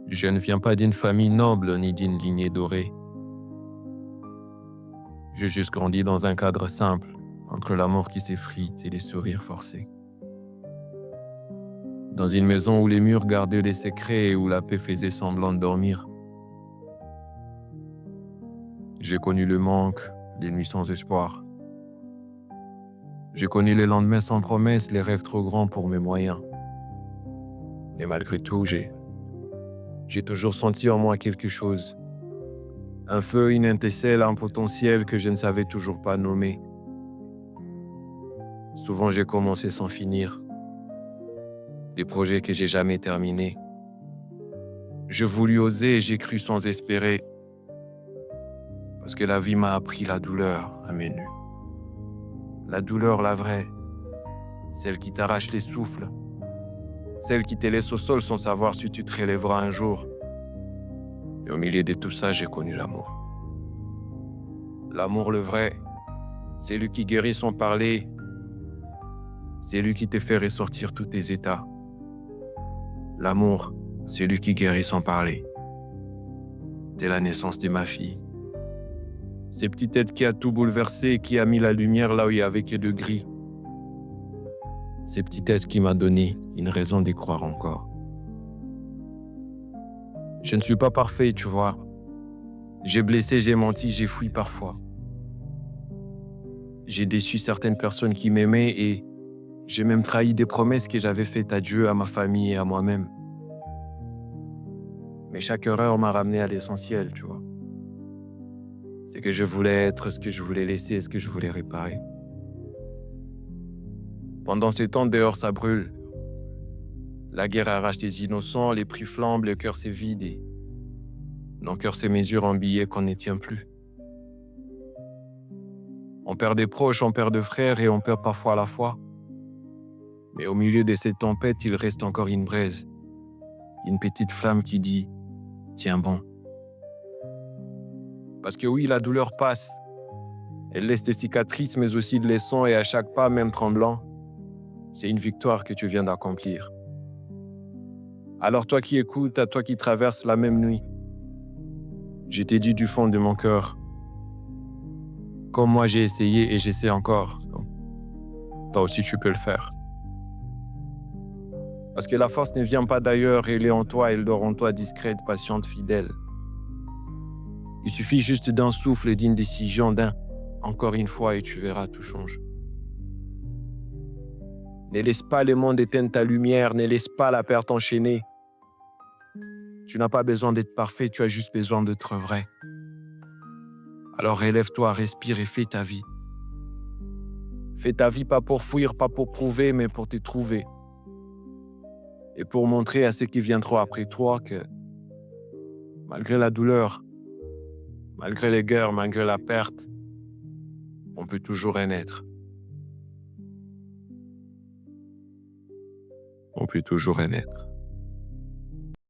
Je ne viens pas d'une famille noble ni d'une lignée dorée. J'ai juste grandi dans un cadre simple, entre l'amour qui s'effrite et les sourires forcés. Dans une maison où les murs gardaient des secrets et où la paix faisait semblant de dormir. J'ai connu le manque, les nuits sans espoir. J'ai connu les lendemains sans promesse, les rêves trop grands pour mes moyens. Mais malgré tout, j'ai toujours senti en moi quelque chose. Un feu, une étincelle, un potentiel que je ne savais toujours pas nommer. Souvent, j'ai commencé sans finir. Des projets que j'ai jamais terminés. Je voulus oser et j'ai cru sans espérer. Parce que la vie m'a appris la douleur à mes nus. La douleur, la vraie. Celle qui t'arrache les souffles. Celle qui te laisse au sol sans savoir si tu te relèveras un jour. Et au milieu de tout ça, j'ai connu l'amour. L'amour, le vrai, c'est lui qui guérit sans parler. C'est lui qui te fait ressortir tous tes états. L'amour, c'est lui qui guérit sans parler. Dès la naissance de ma fille. Ces petites têtes qui a tout bouleversé et qui a mis la lumière là où il y avait que de gris. Ces petites têtes qui m'a donné une raison d'y croire encore. Je ne suis pas parfait, tu vois. J'ai blessé, j'ai menti, j'ai fui parfois. J'ai déçu certaines personnes qui m'aimaient et j'ai même trahi des promesses que j'avais faites à Dieu, à ma famille et à moi-même. Mais chaque erreur m'a ramené à l'essentiel, tu vois. C'est que je voulais être, ce que je voulais laisser et ce que je voulais réparer. Pendant ces temps, dehors, ça brûle. La guerre arrache des innocents, les prix flambent, le cœur s'est vide et nos cœurs se mesurent en billets qu'on ne tient plus. On perd des proches, on perd des frères et on perd parfois la foi. Mais au milieu de cette tempête, il reste encore une braise. Une petite flamme qui dit « Tiens bon ». Parce que oui, la douleur passe. Elle laisse des cicatrices, mais aussi de leçons et à chaque pas, même tremblant, c'est une victoire que tu viens d'accomplir. Alors toi qui écoutes, à toi qui traverses la même nuit, je t'ai dit du fond de mon cœur, comme moi j'ai essayé et j'essaie encore, toi aussi tu peux le faire. Parce que la force ne vient pas d'ailleurs, elle est en toi, elle dort en toi, discrète, patiente, fidèle. Il suffit juste d'un souffle, d'une décision, d'un « encore une fois » et tu verras, tout change. Ne laisse pas le monde éteindre ta lumière, ne laisse pas la perte enchaîner. Tu n'as pas besoin d'être parfait, tu as juste besoin d'être vrai. Alors relève-toi, respire et fais ta vie. Fais ta vie pas pour fuir, pas pour prouver, mais pour te trouver. Et pour montrer à ceux qui viendront après toi que, malgré la douleur, malgré les guerres, malgré la perte, on peut toujours renaître. On peut toujours renaître.